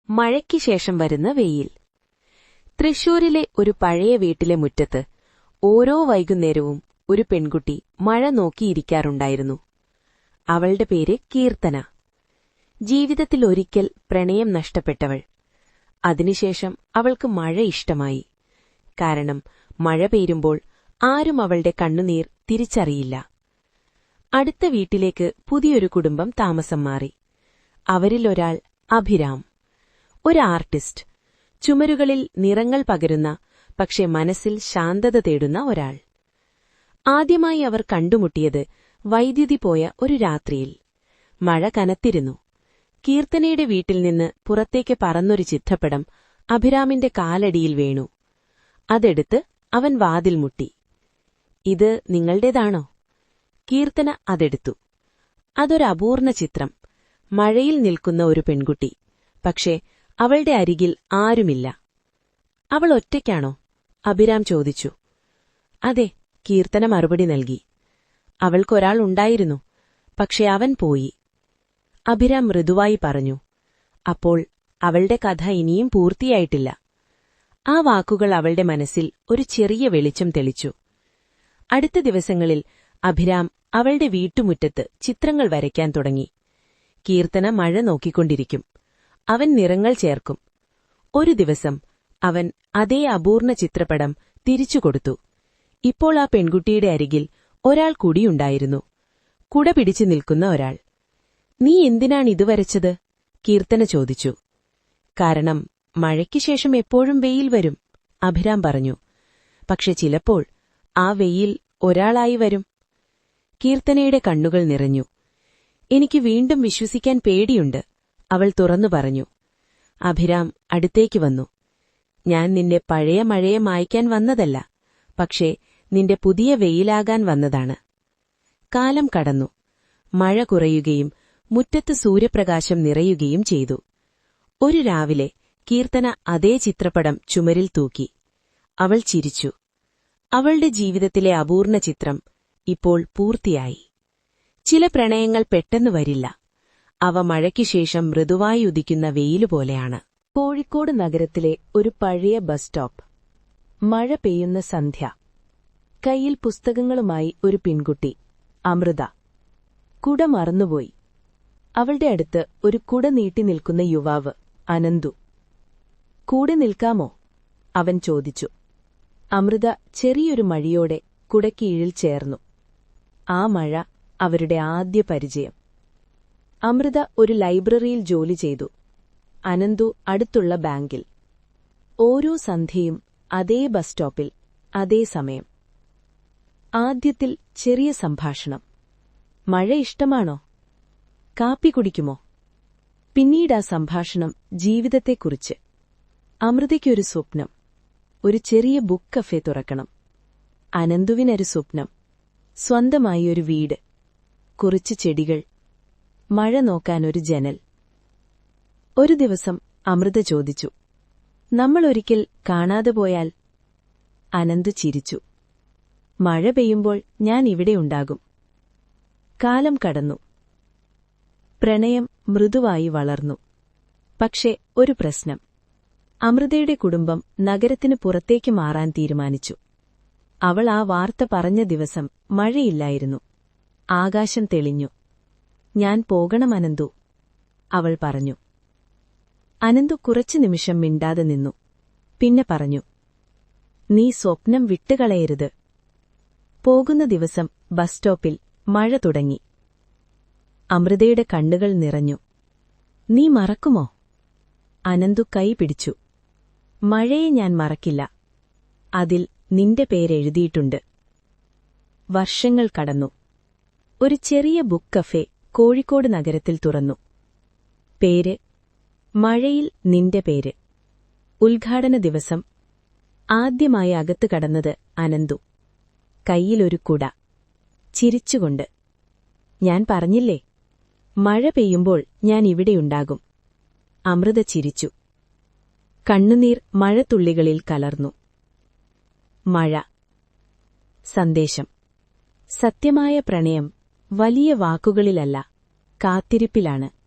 മഴയ്ക്ക് ശേഷം വരുന്ന വെയിൽ. തൃശൂരിലെ ഒരു പഴയ വീട്ടിലെ മുറ്റത്ത് ഓരോ വൈകുന്നേരവും ഒരു പെൺകുട്ടി മഴ നോക്കിയിരിക്കാറുണ്ടായിരുന്നു. അവളുടെ പേര് കീർത്തന. ജീവിതത്തിലൊരിക്കൽ പ്രണയം നഷ്ടപ്പെട്ടവൾ. അതിനുശേഷം അവൾക്ക് മഴ ഇഷ്ടമായി. കാരണം മഴ പെയ്യുമ്പോൾ ആരും അവളുടെ കണ്ണുനീർ തിരിച്ചറിയില്ല. അടുത്ത വീട്ടിലേക്ക് പുതിയൊരു കുടുംബം താമസം മാറി. അവരിലൊരാൾ അഭിരാം, ഒരു ആർട്ടിസ്റ്റ്, ചുമരുകളിൽ നിറങ്ങൾ പകരുന്ന പക്ഷെ മനസ്സിൽ ശാന്തത തേടുന്ന ഒരാൾ. ആദ്യമായി അവർ കണ്ടുമുട്ടിയത് വൈദ്യുതി പോയ ഒരു രാത്രിയിൽ. മഴ കനത്തിരുന്നു. കീർത്തനയുടെ വീട്ടിൽ നിന്ന് പുറത്തേക്ക് പറന്നൊരു ചിത്രപ്പടം അഭിരാമിന്റെ കാലടിയിൽ വീണു. അതെടുത്ത് അവൻ വാതിൽ മുട്ടി. "ഇത് നിങ്ങളുടേതാണോ?" കീർത്തന അതെടുത്തു. അതൊരപൂർണ ചിത്രം. മഴയിൽ നിൽക്കുന്ന ഒരു പെൺകുട്ടി. പക്ഷേ അവളുടെ അരികിൽ ആരുമില്ല. "അവൾ ഒറ്റയ്ക്കാണോ?" അഭിരാം ചോദിച്ചു. "അതെ," കീർത്തന മറുപടി നൽകി. "അവൾക്കൊരാൾ ഉണ്ടായിരുന്നു, പക്ഷെ അവൻ പോയി." അഭിരാം മൃദുവായി പറഞ്ഞു. "അപ്പോൾ അവളുടെ കഥ ഇനിയും പൂർത്തിയായിട്ടില്ല." ആ വാക്കുകൾ അവളുടെ മനസ്സിൽ ഒരു ചെറിയ വെളിച്ചം തെളിച്ചു. അടുത്ത ദിവസങ്ങളിൽ അഭിരാം അവളുടെ വീട്ടുമുറ്റത്ത് ചിത്രങ്ങൾ വരയ്ക്കാൻ തുടങ്ങി. കീർത്തന മഴ നോക്കിക്കൊണ്ടിരിക്കും. അവൻ നിറങ്ങൾ ചേർക്കും. ഒരു ദിവസം അവൻ അതേ അപൂർണ ചിത്രപടം തിരിച്ചുകൊടുത്തു. ഇപ്പോൾ ആ പെൺകുട്ടിയുടെ അരികിൽ ഒരാൾ കൂടിയുണ്ടായിരുന്നു. കുട പിടിച്ചു നിൽക്കുന്ന ഒരാൾ. "നീ എന്തിനാണിത് വരച്ചത്?" കീർത്തന ചോദിച്ചു. "കാരണം മഴയ്ക്ക് ശേഷം എപ്പോഴും വെയിൽ വരും," അഭിരാം പറഞ്ഞു. "പക്ഷെ ചിലപ്പോൾ ആ വെയിൽ ഒരാളായി വരും." കീർത്തനയുടെ കണ്ണുകൾ നിറഞ്ഞു. "എനിക്ക് വീണ്ടും വിശ്വസിക്കാൻ പേടിയുണ്ട്," അവൾ തുറന്നു പറഞ്ഞു. അഭിരാം അടുത്തേക്ക് വന്നു. "ഞാൻ നിന്റെ പഴയ മഴയെ മായ്ക്കാൻ വന്നതല്ല, പക്ഷേ നിന്റെ പുതിയ വെയിലാകാൻ വന്നതാണ്." കാലം കടന്നു. മഴ കുറയുകയും മുറ്റത്ത് സൂര്യപ്രകാശം നിറയുകയും ചെയ്തു. ഒരു രാവിലെ കീർത്തന അതേ ചിത്രപടം ചുമരിൽ തൂക്കി. അവൾ ചിരിച്ചു. അവളുടെ ജീവിതത്തിലെ അപൂർണ ചിത്രം ഇപ്പോൾ പൂർത്തിയായി. ചില പ്രണയങ്ങൾ പെട്ടെന്ന് വരില്ല. അവ മഴയ്ക്കുശേഷം മൃദുവായി ഉദിക്കുന്ന വെയിലുപോലെയാണ്. കോഴിക്കോട് നഗരത്തിലെ ഒരു പഴയ ബസ് സ്റ്റോപ്പ്. മഴ പെയ്യുന്ന സന്ധ്യ. കയ്യിൽ പുസ്തകങ്ങളുമായി ഒരു പെൺകുട്ടി, അമൃത. കുട മറന്നുപോയി. അവളുടെ അടുത്ത് ഒരു കുട നീട്ടി നിൽക്കുന്ന യുവാവ്, അനന്തു. "കൂടെ നിൽക്കാമോ?" അവൻ ചോദിച്ചു. അമൃത ചെറിയൊരു മഴയോടെ കുടക്കീഴിൽ ചേർന്നു. ആ മഴ അവരുടെ ആദ്യ പരിചയം. അമൃത ഒരു ലൈബ്രറിയിൽ ജോലി ചെയ്തു. അനന്തു അടുത്തുള്ള ബാങ്കിൽ. ഓരോ സന്ധ്യയും അതേ ബസ് സ്റ്റോപ്പിൽ, അതേ സമയം. ആദ്യത്തിൽ ചെറിയ സംഭാഷണം. "മഴ ഇഷ്ടമാണോ? കാപ്പി കുടിക്കുമോ?" പിന്നീട് ആ സംഭാഷണം ജീവിതത്തെക്കുറിച്ച്. അമൃതയ്ക്കൊരു സ്വപ്നം, ഒരു ചെറിയ ബുക്ക് കഫേ തുറക്കണം. അനന്തുവിനൊരു സ്വപ്നം, സ്വന്തമായി ഒരു വീട്, കുറച്ച് ചെടികൾ, മഴ നോക്കാനൊരു ജനൽ. ഒരു ദിവസം അമൃത ചോദിച്ചു, "നമ്മളൊരിക്കൽ കാണാതെ പോയാൽ?" അനന്തു ചിരിച്ചു. "മഴ പെയ്യുമ്പോൾ ഞാൻ ഇവിടെയുണ്ടാകും." കാലം കടന്നു. പ്രണയം മൃദുവായി വളർന്നു. പക്ഷേ ഒരു പ്രശ്നം. അമൃതയുടെ കുടുംബം നഗരത്തിനു പുറത്തേക്ക് മാറാൻ തീരുമാനിച്ചു. അവൾ ആ വാർത്ത പറഞ്ഞ ദിവസം മഴയില്ലായിരുന്നു. ആകാശം തെളിഞ്ഞു. "ഞാൻ പോകണം അനന്തു," അവൾ പറഞ്ഞു. അനന്തു കുറച്ചു നിമിഷം മിണ്ടാതെ നിന്നു. പിന്നെ പറഞ്ഞു, "നീ സ്വപ്നം വിട്ടുകളയരുത്." പോകുന്ന ദിവസം ബസ് സ്റ്റോപ്പിൽ മഴ തുടങ്ങി. അമൃതയുടെ കണ്ണുകൾ നിറഞ്ഞു. "നീ മറക്കുമോ?" അനന്തു കൈ പിടിച്ചു. "മഴയെ ഞാൻ മറക്കില്ല. അതിൽ നിന്റെ പേരെഴുതിയിട്ടുണ്ട്." വർഷങ്ങൾ കടന്നു. ഒരു ചെറിയ ബുക്ക് കഫേ കോഴിക്കോട് നഗരത്തിൽ തുറന്നു. പേര് "മഴയിൽ നിന്റെ പേര്." ഉദ്ഘാടന ദിവസം ആദ്യമായി അകത്ത് കടന്നത് അനന്തു. കയ്യിലൊരു കുട, ചിരിച്ചുകൊണ്ട്. "ഞാൻ പറഞ്ഞില്ലേ, മഴ പെയ്യുമ്പോൾ ഞാൻ ഇവിടെയുണ്ടാകും." അമൃത ചിരിച്ചു. കണ്ണുനീർ മഴത്തുള്ളികളിൽ കലർന്നു. മഴ. സന്ദേശം. സത്യമായ പ്രണയം വലിയ വാക്കുകളിലല്ല, കാത്തിരിപ്പിലാണ്.